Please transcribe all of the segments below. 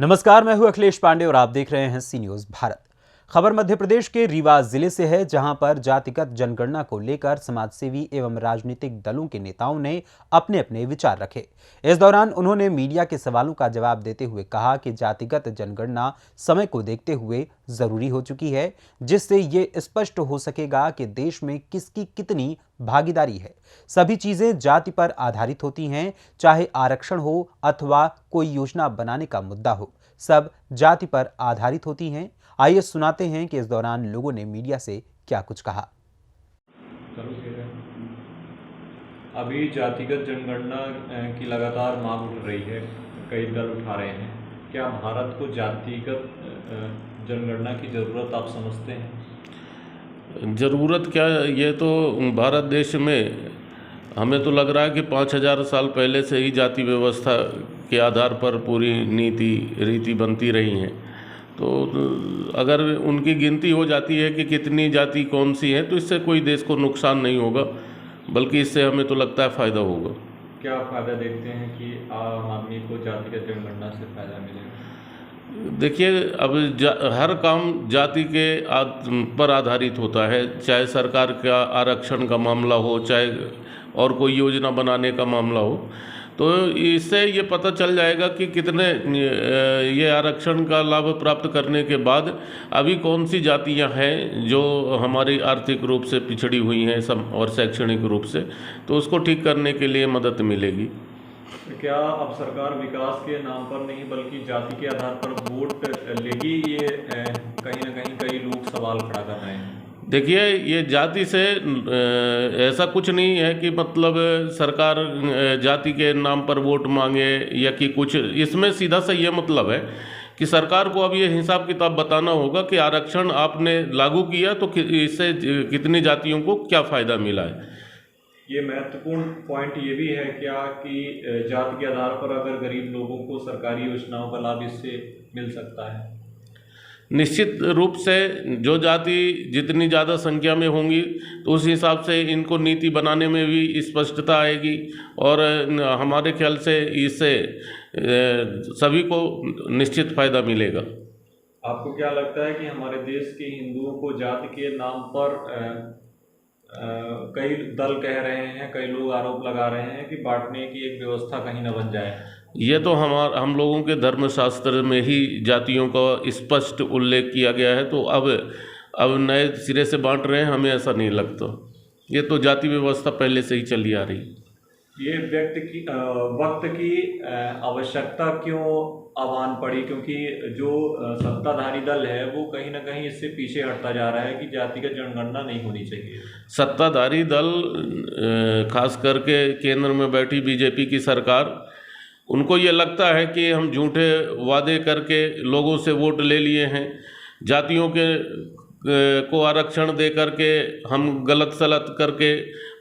नमस्कार, मैं हूं अखिलेश पांडे और आप देख रहे हैं सी न्यूज भारत। खबर मध्य प्रदेश के रीवा जिले से है, जहां पर जातिगत जनगणना को लेकर समाजसेवी एवं राजनीतिक दलों के नेताओं ने अपने अपने विचार रखे। इस दौरान उन्होंने मीडिया के सवालों का जवाब देते हुए कहा कि जातिगत जनगणना समय को देखते हुए जरूरी हो चुकी है, जिससे ये स्पष्ट हो सकेगा कि देश में किसकी कितनी भागीदारी है। सभी चीजें जाति पर आधारित होती हैं, चाहे आरक्षण हो अथवा कोई योजना बनाने का मुद्दा हो, सब जाति पर आधारित होती हैं। आइए सुनाते हैं कि इस दौरान लोगों ने मीडिया से क्या कुछ कहा। अभी जातिगत जनगणना की लगातार मांग उठ रही है, कई दल उठा रहे हैं। क्या भारत को जातिगत जनगणना की ज़रूरत आप समझते हैं? ज़रूरत क्या, ये तो भारत देश में हमें तो लग रहा है कि 5000 साल पहले से ही जाति व्यवस्था के आधार पर पूरी नीति रीति बनती रही हैं। तो अगर उनकी गिनती हो जाती है कि कितनी जाति कौन सी है, तो इससे कोई देश को नुकसान नहीं होगा, बल्कि इससे हमें तो लगता है फ़ायदा होगा। क्या फ़ायदा देखते हैं कि आम आदमी को जातिगत जनगणना से फ़ायदा मिलेगा? देखिए, अब हर काम जाति के पर आधारित होता है, चाहे सरकार का आरक्षण का मामला हो, चाहे और कोई योजना बनाने का मामला हो। तो इससे ये पता चल जाएगा कि कितने ये आरक्षण का लाभ प्राप्त करने के बाद अभी कौन सी जातियां हैं जो हमारी आर्थिक रूप से पिछड़ी हुई हैं और शैक्षणिक रूप से, तो उसको ठीक करने के लिए मदद मिलेगी। क्या अब सरकार विकास के नाम पर नहीं बल्कि जाति के आधार पर वोट लेगी? ये कहीं ना कहीं कई लोग सवाल खड़ा कर रहे हैं। देखिए, ये जाति से ऐसा कुछ नहीं है कि मतलब सरकार जाति के नाम पर वोट मांगे या कि कुछ, इसमें सीधा सा ये मतलब है कि सरकार को अब ये हिसाब किताब बताना होगा कि आरक्षण आपने लागू किया तो इससे कितनी जातियों को क्या फ़ायदा मिला है। ये महत्वपूर्ण पॉइंट ये भी है क्या कि जाति के आधार पर अगर गरीब लोगों को सरकारी योजनाओं का लाभ इससे मिल सकता है? निश्चित रूप से जो जाति जितनी ज़्यादा संख्या में होंगी तो उस हिसाब से इनको नीति बनाने में भी स्पष्टता आएगी, और हमारे ख्याल से इससे सभी को निश्चित फ़ायदा मिलेगा। आपको क्या लगता है कि हमारे देश के हिंदुओं को जाति के नाम पर कई दल कह रहे हैं, कई लोग आरोप लगा रहे हैं कि बांटने की एक व्यवस्था कहीं न बन जाए? ये तो हम लोगों के धर्मशास्त्र में ही जातियों का स्पष्ट उल्लेख किया गया है, तो अब नए सिरे से बांट रहे हैं, हमें ऐसा नहीं लगता। ये तो जाति व्यवस्था पहले से ही चली आ रही। ये वक्त की आवश्यकता क्यों आह्वान पड़ी? क्योंकि जो सत्ताधारी दल है वो कहीं ना कहीं इससे पीछे हटता जा रहा है कि जातिगत जनगणना नहीं होनी चाहिए। सत्ताधारी दल, खास करके केंद्र में बैठी बीजेपी की सरकार, उनको ये लगता है कि हम झूठे वादे करके लोगों से वोट ले लिए हैं, जातियों को आरक्षण दे करके हम गलत सलत करके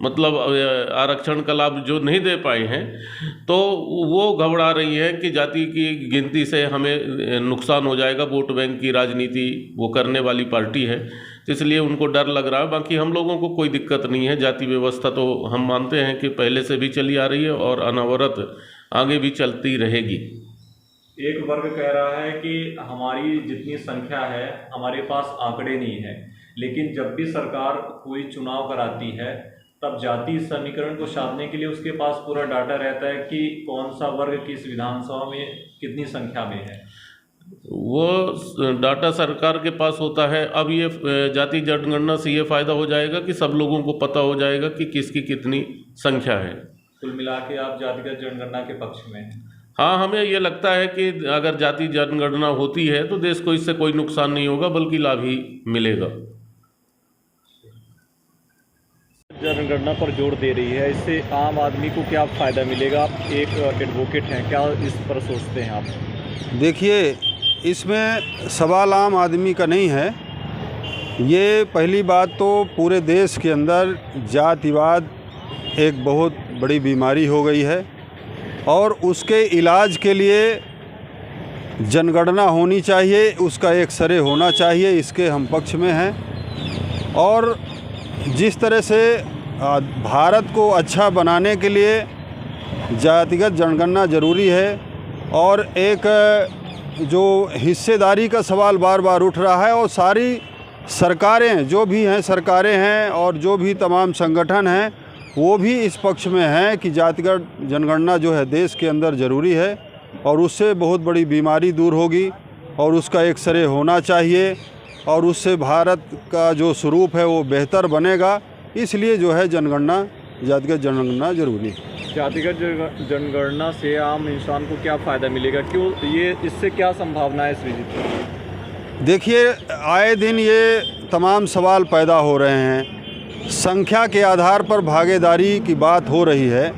मतलब आरक्षण का लाभ जो नहीं दे पाए हैं, तो वो घबरा रही है कि जाति की गिनती से हमें नुकसान हो जाएगा। वोट बैंक की राजनीति वो करने वाली पार्टी है, इसलिए उनको डर लग रहा है। बाकी हम लोगों को कोई दिक्कत नहीं है। जाति व्यवस्था तो हम मानते हैं कि पहले से भी चली आ रही है और अनवरत आगे भी चलती रहेगी। एक वर्ग कह रहा है कि हमारी जितनी संख्या है हमारे पास आंकड़े नहीं है, लेकिन जब भी सरकार कोई चुनाव कराती है तब जाति समीकरण को छापने के लिए उसके पास पूरा डाटा रहता है कि कौन सा वर्ग किस विधानसभा में कितनी संख्या में है। वो डाटा सरकार के पास होता है। अब ये जाति जनगणना से ये फ़ायदा हो जाएगा कि सब लोगों को पता हो जाएगा कि किसकी कितनी संख्या है। कुल मिला के आप जातिगत जनगणना के पक्ष में हैं? हाँ, हमें ये लगता है कि अगर जाति जनगणना होती है तो देश को इससे कोई नुकसान नहीं होगा, बल्कि लाभ ही मिलेगा। जनगणना पर जोर दे रही है, इससे आम आदमी को क्या फ़ायदा मिलेगा? आप एक एडवोकेट हैं, क्या इस पर सोचते हैं आप? देखिए, इसमें सवाल आम आदमी का नहीं है। ये पहली बात तो पूरे देश के अंदर जातिवाद एक बहुत बड़ी बीमारी हो गई है, और उसके इलाज के लिए जनगणना होनी चाहिए, उसका एक सरे होना चाहिए। इसके हम पक्ष में हैं। और जिस तरह से भारत को अच्छा बनाने के लिए जातिगत जनगणना ज़रूरी है, और एक जो हिस्सेदारी का सवाल बार बार उठ रहा है, और सारी सरकारें जो भी हैं, सरकारें हैं और जो भी तमाम संगठन हैं, वो भी इस पक्ष में हैं कि जातिगत जनगणना जो है देश के अंदर ज़रूरी है और उससे बहुत बड़ी बीमारी दूर होगी और उसका एक सिरे होना चाहिए और उससे भारत का जो स्वरूप है वो बेहतर बनेगा। इसलिए जो है जनगणना, जातिगत जनगणना ज़रूरी है। जातिगत जनगणना से आम इंसान को क्या फ़ायदा मिलेगा, क्यों ये, इससे क्या संभावना है इस विजिट की? देखिए, आए दिन ये तमाम सवाल पैदा हो रहे हैं। संख्या के आधार पर भागीदारी की बात हो रही है,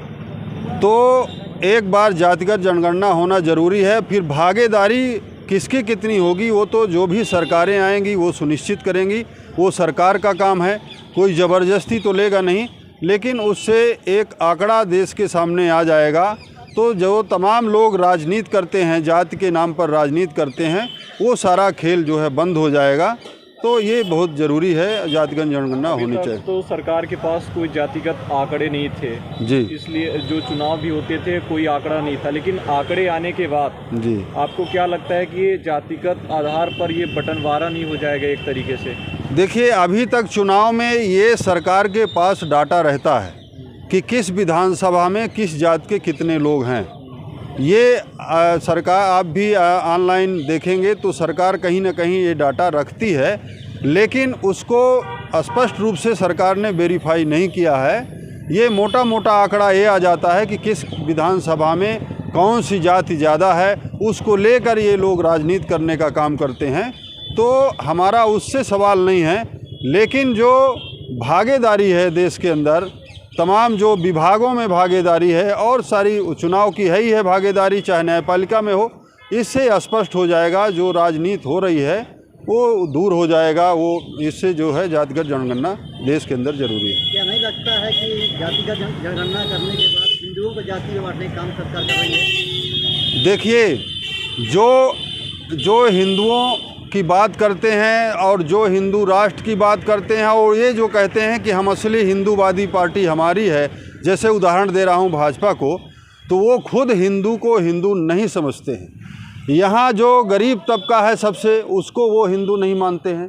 तो एक बार जातिगत जनगणना होना ज़रूरी है। फिर भागीदारी किसकी कितनी होगी वो तो जो भी सरकारें आएंगी वो सुनिश्चित करेंगी, वो सरकार का काम है। कोई ज़बरदस्ती तो लेगा नहीं, लेकिन उससे एक आंकड़ा देश के सामने आ जाएगा। तो जो तमाम लोग राजनीति करते हैं, जाति के नाम पर राजनीति करते हैं, वो सारा खेल जो है बंद हो जाएगा। तो ये बहुत ज़रूरी है, जातिगत जनगणना होनी चाहिए। तो सरकार के पास कोई जातिगत आंकड़े नहीं थे जी, इसलिए जो चुनाव भी होते थे कोई आंकड़ा नहीं था, लेकिन आंकड़े आने के बाद जी, आपको क्या लगता है कि ये जातिगत आधार पर ये बंटवारा नहीं हो जाएगा एक तरीके से? देखिए, अभी तक चुनाव में ये सरकार के पास डाटा रहता है कि किस विधानसभा में किस जाति के कितने लोग हैं। ये सरकार, आप भी ऑनलाइन देखेंगे तो सरकार कहीं ना कहीं ये डाटा रखती है, लेकिन उसको स्पष्ट रूप से सरकार ने वेरीफाई नहीं किया है। ये मोटा मोटा आंकड़ा ये आ जाता है कि किस विधानसभा में कौन सी जाति ज़्यादा है, उसको लेकर ये लोग राजनीति करने का काम करते हैं। तो हमारा उससे सवाल नहीं है, लेकिन जो भागीदारी है देश के अंदर, तमाम जो विभागों में भागीदारी है और सारी चुनाव की है ही है भागीदारी, चाहे न्यायपालिका में हो, इससे स्पष्ट हो जाएगा जो राजनीति हो रही है वो दूर हो जाएगा। वो इससे जो है जातिगत जनगणना देश के अंदर ज़रूरी है। क्या नहीं लगता है कि जातिगत जनगणना करने के बाद हिंदुओं को जाति में बांटने का काम सरकार कर रही है? देखिए, जो हिंदुओं की बात करते हैं और जो हिंदू राष्ट्र की बात करते हैं और ये जो कहते हैं कि हम असली हिंदूवादी पार्टी हमारी है, जैसे उदाहरण दे रहा हूँ भाजपा को, तो वो खुद हिंदू को हिंदू नहीं समझते हैं। यहाँ जो गरीब तबका है सबसे, उसको वो हिंदू नहीं मानते हैं।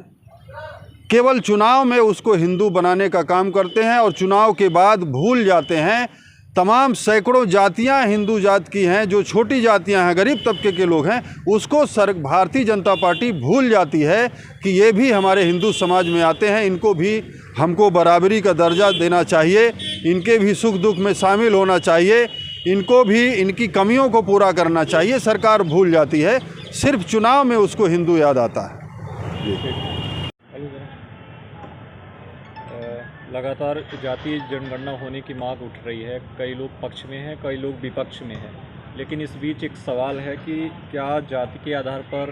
केवल चुनाव में उसको हिंदू बनाने का काम करते हैं और चुनाव के बाद भूल जाते हैं तमाम सैकड़ों जातियां हिंदू जात की हैं, जो छोटी जातियां हैं, गरीब तबके के लोग हैं, उसको भारतीय जनता पार्टी भूल जाती है कि ये भी हमारे हिंदू समाज में आते हैं, इनको भी हमको बराबरी का दर्जा देना चाहिए, इनके भी सुख दुख में शामिल होना चाहिए, इनको भी इनकी कमियों को पूरा करना चाहिए। सरकार भूल जाती है, सिर्फ चुनाव में उसको हिंदू याद आता है। लगातार जातीय जनगणना होने की मांग उठ रही है, कई लोग पक्ष में हैं, कई लोग विपक्ष में हैं, लेकिन इस बीच एक सवाल है कि क्या जाति के आधार पर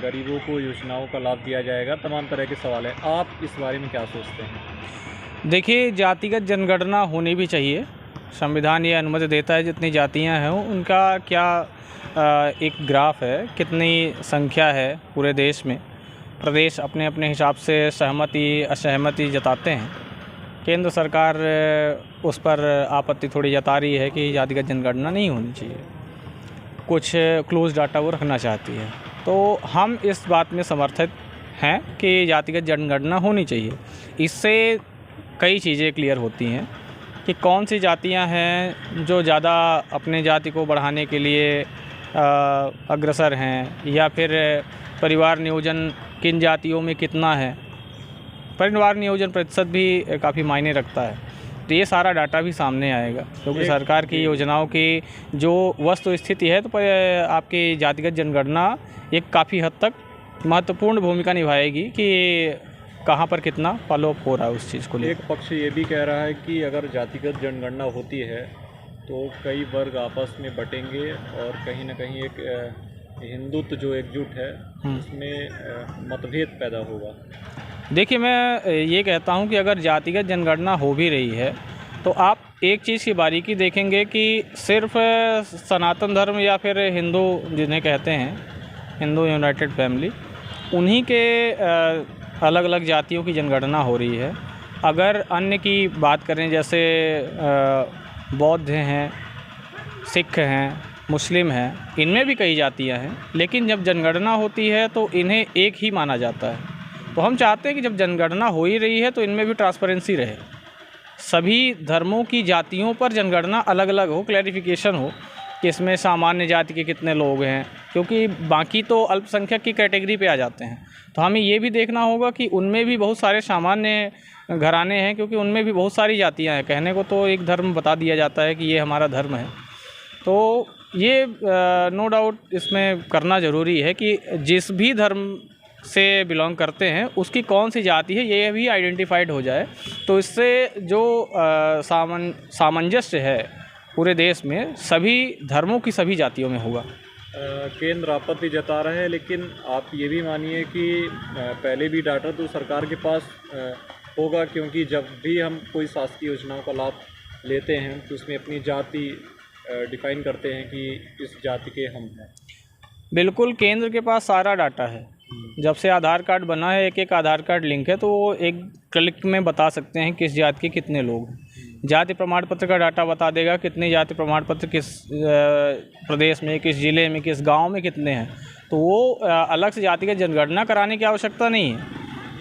गरीबों को योजनाओं का लाभ दिया जाएगा? तमाम तरह के सवाल हैं, आप इस बारे में क्या सोचते हैं? देखिए, जातिगत जनगणना होनी भी चाहिए। संविधान ये अनुमति देता है जितनी जातियां हैं उनका क्या एक ग्राफ है, कितनी संख्या है पूरे देश में। प्रदेश अपने अपने हिसाब से सहमति असहमति जताते हैं। केंद्र सरकार उस पर आपत्ति थोड़ी जता रही है कि जातिगत जनगणना नहीं होनी चाहिए, कुछ क्लोज डाटा वो रखना चाहती है। तो हम इस बात में समर्थित हैं कि जातिगत जनगणना होनी चाहिए। इससे कई चीज़ें क्लियर होती हैं कि कौन सी जातियां हैं जो ज़्यादा अपने जाति को बढ़ाने के लिए अग्रसर हैं, या फिर परिवार नियोजन किन जातियों में कितना है। परिवार नियोजन प्रतिशत भी काफ़ी मायने रखता है। तो ये सारा डाटा भी सामने आएगा, क्योंकि सरकार की योजनाओं की जो वस्तु स्थिति है, तो आपकी जातिगत जनगणना एक काफ़ी हद तक महत्वपूर्ण भूमिका निभाएगी कि कहाँ पर कितना फॉलो अप हो रहा है उस चीज़ को लेकर। एक पक्ष ये भी कह रहा है कि अगर जातिगत जनगणना होती है तो कई वर्ग आपस में बटेंगे और कहीं ना कहीं एक हिंदुत्व जो एकजुट है उसमें मतभेद पैदा होगा। देखिए, मैं ये कहता हूँ कि अगर जातिगत जनगणना हो भी रही है तो आप एक चीज़ की बारीकी देखेंगे कि सिर्फ सनातन धर्म या फिर हिंदू जिन्हें कहते हैं, हिंदू यूनाइटेड फैमिली, उन्हीं के अलग अलग जातियों की जनगणना हो रही है। अगर अन्य की बात करें, जैसे बौद्ध हैं, सिख हैं, मुस्लिम हैं, इनमें भी कई जातियां हैं, लेकिन जब जनगणना होती है तो इन्हें एक ही माना जाता है। तो हम चाहते हैं कि जब जनगणना हो ही रही है तो इनमें भी ट्रांसपेरेंसी रहे, सभी धर्मों की जातियों पर जनगणना अलग अलग हो, क्लैरिफिकेशन हो कि इसमें सामान्य जाति के कितने लोग हैं, क्योंकि बाकी तो अल्पसंख्यक की कैटेगरी पे आ जाते हैं। तो हमें ये भी देखना होगा कि उनमें भी बहुत सारे सामान्य घराने हैं, क्योंकि उनमें भी बहुत सारी जातियां हैं। कहने को तो एक धर्म बता दिया जाता है कि ये हमारा धर्म है, तो ये नो डाउट इसमें करना ज़रूरी है कि जिस भी धर्म से बिलोंग करते हैं उसकी कौन सी जाति है ये भी आइडेंटिफाइड हो जाए। तो इससे जो सामंजस्य है पूरे देश में सभी धर्मों की सभी जातियों में होगा। केंद्र आपत्ति जता रहा है, लेकिन आप ये भी मानिए कि पहले भी डाटा तो सरकार के पास होगा, क्योंकि जब भी हम कोई शासकीय योजनाओं का लाभ लेते हैं तो उसमें अपनी जाति डिफाइन करते हैं कि इस जाति के हम हैं। बिल्कुल, केंद्र के पास सारा डाटा है। जब से आधार कार्ड बना है, एक एक आधार कार्ड लिंक है, तो वो एक क्लिक में बता सकते हैं किस जाति के कितने लोग हैं। जाति प्रमाण पत्र का डाटा बता देगा कितने जाति प्रमाण पत्र किस प्रदेश में, किस ज़िले में, किस गांव में कितने हैं। तो वो अलग से जाति की जनगणना कराने की आवश्यकता नहीं है,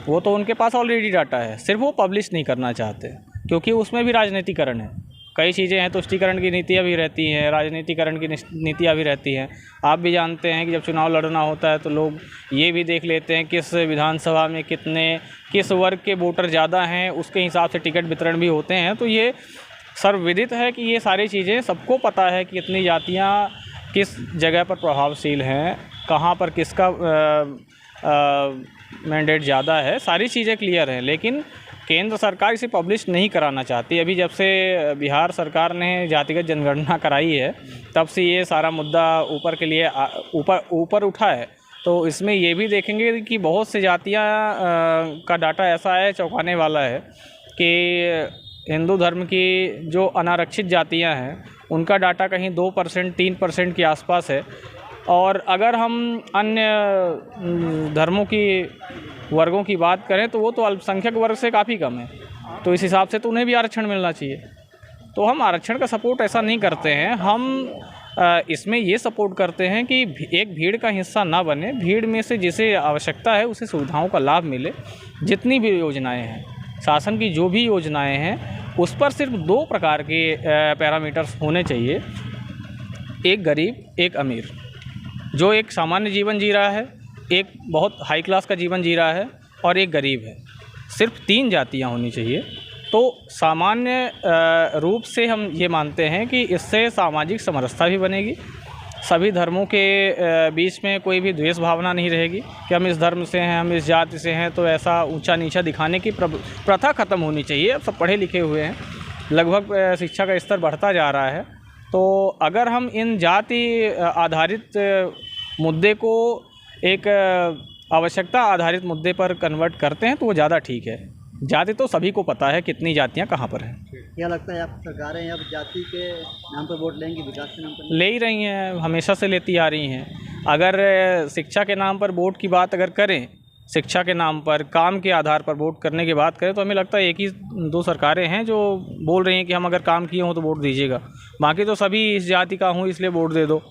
वो तो उनके पास ऑलरेडी डाटा है, सिर्फ वो पब्लिश नहीं करना चाहते क्योंकि उसमें भी राजनीतिकरण है। कई चीज़ें हैं, तुष्टीकरण की नीतियाँ भी रहती हैं, राजनीतिकरण की नीतियाँ भी रहती हैं। आप भी जानते हैं कि जब चुनाव लड़ना होता है तो लोग ये भी देख लेते हैं किस विधानसभा में किस वर्ग के वोटर ज़्यादा हैं, उसके हिसाब से टिकट वितरण भी होते हैं। तो ये सर्वविदित है कि ये सारी चीज़ें सबको पता है कि कितनी जातियाँ किस जगह पर प्रभावशील हैं, कहाँ पर किसका मैंडेट ज़्यादा है, सारी चीज़ें क्लियर हैं। लेकिन केंद्र सरकार इसे पब्लिश नहीं कराना चाहती। अभी जब से बिहार सरकार ने जातिगत जनगणना कराई है तब से ये सारा मुद्दा ऊपर के लिए ऊपर उठा है। तो इसमें ये भी देखेंगे कि बहुत सी जातियाँ का डाटा ऐसा है, चौंकाने वाला है कि हिंदू धर्म की जो अनारक्षित जातियाँ हैं उनका डाटा कहीं 2% 3% के आसपास है। और अगर हम अन्य धर्मों की वर्गों की बात करें तो वो तो अल्पसंख्यक वर्ग से काफ़ी कम है, तो इस हिसाब से तो उन्हें भी आरक्षण मिलना चाहिए। तो हम आरक्षण का सपोर्ट ऐसा नहीं करते हैं, हम इसमें ये सपोर्ट करते हैं कि एक भीड़ का हिस्सा ना बने, भीड़ में से जिसे आवश्यकता है उसे सुविधाओं का लाभ मिले। जितनी भी योजनाएं हैं, शासन की जो भी योजनाएं हैं, उस पर सिर्फ 2 प्रकार के पैरामीटर्स होने चाहिए, एक गरीब एक अमीर। जो एक सामान्य जीवन जी रहा है, एक बहुत हाई क्लास का जीवन जी रहा है और एक गरीब है, सिर्फ 3 जातियां होनी चाहिए। तो सामान्य रूप से हम ये मानते हैं कि इससे सामाजिक समरसता भी बनेगी, सभी धर्मों के बीच में कोई भी द्वेष भावना नहीं रहेगी कि हम इस धर्म से हैं, हम इस जाति से हैं, तो ऐसा ऊंचा नीचा दिखाने की प्रथा ख़त्म होनी चाहिए। अब सब पढ़े लिखे हुए हैं, लगभग शिक्षा का स्तर बढ़ता जा रहा है। तो अगर हम इन जाति आधारित मुद्दे को एक आवश्यकता आधारित मुद्दे पर कन्वर्ट करते हैं तो वो ज़्यादा ठीक है। जाति तो सभी को पता है कितनी जातियाँ कहाँ पर हैं। क्या लगता है आप सरकारें अब जाति के नाम पर वोट लेंगी, विकास के नाम पर? ले ही रही हैं, हमेशा से लेती आ रही हैं। अगर शिक्षा के नाम पर वोट की बात अगर करें, शिक्षा के नाम पर काम के आधार पर वोट करने की बात करें, तो हमें लगता है 1 ही 2 सरकारें हैं जो बोल रही हैं कि हम अगर काम किए हों तो वोट दीजिएगा, बाकी तो सभी इस जाति का हूँ इसलिए वोट दे दो।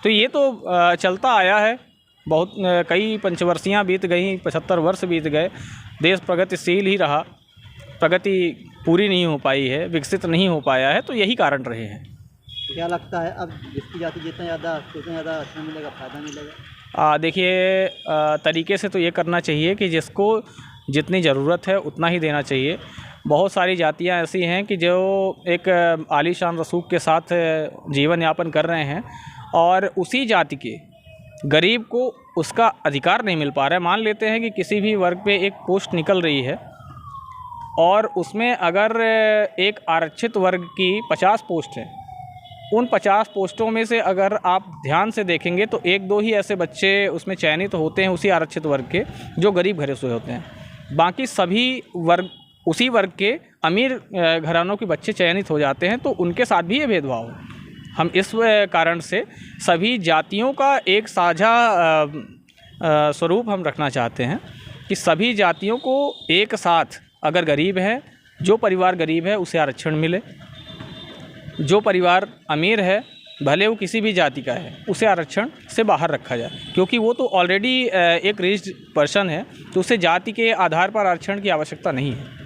तो ये तो चलता आया है, बहुत कई पंचवर्षियाँ बीत गई, 75 वर्ष बीत गए, देश प्रगतिशील ही रहा, प्रगति पूरी नहीं हो पाई है, विकसित नहीं हो पाया है। तो यही कारण रहे हैं। क्या लगता है अब जिसकी जाति जितना ज़्यादा अच्छा मिलेगा, फ़ायदा मिलेगा? देखिए, तरीके से तो ये करना चाहिए कि जिसको जितनी ज़रूरत है उतना ही देना चाहिए। बहुत सारी जातियाँ ऐसी हैं कि जो एक आलीशान रसूख के साथ जीवन यापन कर रहे हैं और उसी जाति के गरीब को उसका अधिकार नहीं मिल पा रहा है। मान लेते हैं कि किसी भी वर्ग पे एक पोस्ट निकल रही है और उसमें अगर एक आरक्षित वर्ग की 50 पोस्ट हैं, उन 50 पोस्टों में से अगर आप ध्यान से देखेंगे तो 1-2 ही ऐसे बच्चे उसमें चयनित होते हैं उसी आरक्षित वर्ग के जो गरीब घरों से होते हैं। बाकी सभी वर्ग उसी वर्ग के अमीर घरानों के बच्चे चयनित हो जाते हैं। तो उनके साथ भी ये भेदभाव है। हम इस कारण से सभी जातियों का एक साझा स्वरूप हम रखना चाहते हैं कि सभी जातियों को एक साथ, अगर गरीब है, जो परिवार गरीब है उसे आरक्षण मिले, जो परिवार अमीर है भले वो किसी भी जाति का है, उसे आरक्षण से बाहर रखा जाए, क्योंकि वो तो ऑलरेडी एक रिच्ड पर्सन है, तो उसे जाति के आधार पर आरक्षण की आवश्यकता नहीं है।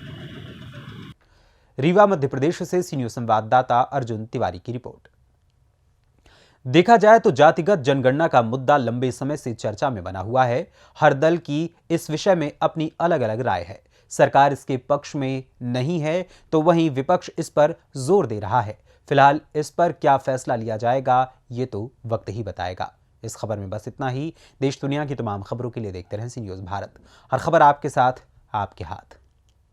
रीवा मध्य प्रदेश से सी न्यूज़ संवाददाता अर्जुन तिवारी की रिपोर्ट। देखा जाए तो जातिगत जनगणना का मुद्दा लंबे समय से चर्चा में बना हुआ है। हर दल की इस विषय में अपनी अलग अलग राय है। सरकार इसके पक्ष में नहीं है तो वहीं विपक्ष इस पर जोर दे रहा है। फिलहाल इस पर क्या फैसला लिया जाएगा ये तो वक्त ही बताएगा। इस खबर में बस इतना ही। देश दुनिया की तमाम खबरों के लिए देखते रहें सी न्यूज़ भारत। हर खबर आपके साथ, आपके हाथ।